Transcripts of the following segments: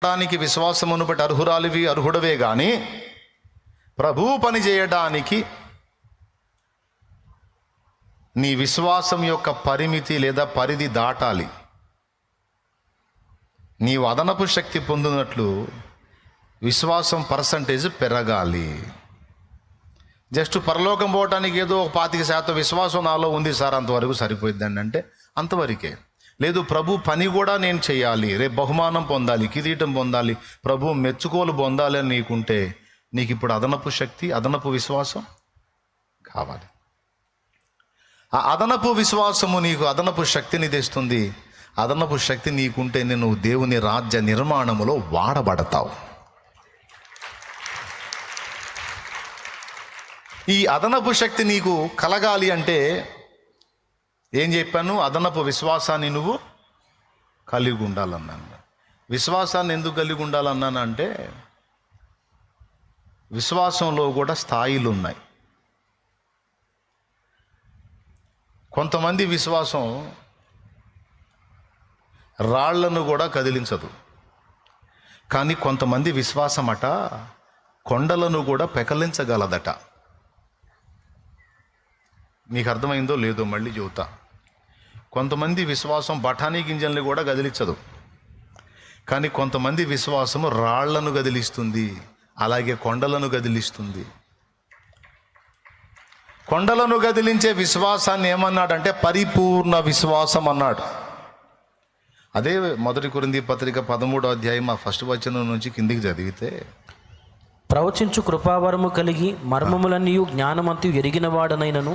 చేయడానికి విశ్వాసమును బట్టి అర్హుడవే గాని ప్రభువు పని చేయడానికి నీ విశ్వాసం యొక్క పరిమితి లేదా పరిధి దాటాలి. నీవు అదనపు శక్తి పొందినట్లు విశ్వాసం పర్సంటేజ్ పెరగాలి. జస్ట్ పరలోకం పోవటానికి ఏదో 25% విశ్వాసం నాలో ఉంది సార్, అంతవరకు సరిపోయిద్దండి అంటే అంతవరకే. లేదు, ప్రభు పని కూడా నేను చేయాలి, రేపు బహుమానం పొందాలి, కిరీటం పొందాలి, ప్రభు మెచ్చుకోలు పొందాలి అని నీకుంటే నీకు ఇప్పుడు అదనపు శక్తి, అదనపు విశ్వాసం కావాలి. ఆ అదనపు విశ్వాసము నీకు అదనపు శక్తిని తెస్తుంది. అదనపు శక్తి నీకుంటే నువ్వు దేవుని రాజ్య నిర్మాణములో వాడబడతావు. ఈ అదనపు శక్తి నీకు కలగాలి అంటే ఏం చెప్పాను? అదనపు విశ్వాసాన్ని నువ్వు కలిగి ఉండాలన్నాను. విశ్వాసాన్ని ఎందుకు కలిగి ఉండాలన్నానంటే విశ్వాసంలో కూడా స్థాయిలు ఉన్నాయి. కొంతమంది విశ్వాసం రాళ్లను కూడా కదిలించదు, కానీ కొంతమంది విశ్వాసమట కొండలను కూడా పెకలించగలదట. మీకు అర్థమైందో లేదో మళ్ళీ చెబుతా. కొంతమంది విశ్వాసం బఠానీ గింజల్ని కూడా కదిలించదు, కానీ కొంతమంది విశ్వాసము రాళ్లను కదిలిస్తుంది, అలాగే కొండలను కదిలిస్తుంది. కొండలను కదిలించే విశ్వాసాన్ని ఏమన్నాడంటే పరిపూర్ణ విశ్వాసం అన్నాడు. అదే 1 కొరింథీ పత్రిక 13వ అధ్యాయం 1వ వచనం నుంచి కిందికి చదివితే, ప్రవచించు కృపావరము కలిగి మర్మములన్నీయు జ్ఞానమంతయు ఎరిగిన వాడనైనను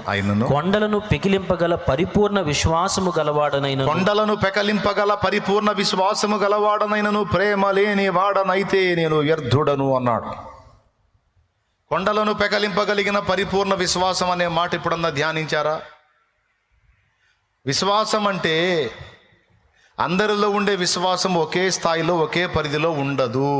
కొండలను పెకిలింపగల పరిపూర్ణ విశ్వాసము గలవాడనైనను కొండలను పెకలింపగల పరిపూర్ణ విశ్వాసము గలవాడనైనను ప్రేమ లేని వాడనైతే నేను వ్యర్థుడను అన్నాడు. కొండలను పెకలింపగలిగిన పరిపూర్ణ విశ్వాసం అనే మాట ఇప్పుడన్నా ధ్యానించారా? విశ్వాసం అంటే అందరిలో ఉండే విశ్వాసం ఒకే స్థాయిలో ఒకే పరిధిలో ఉండదు.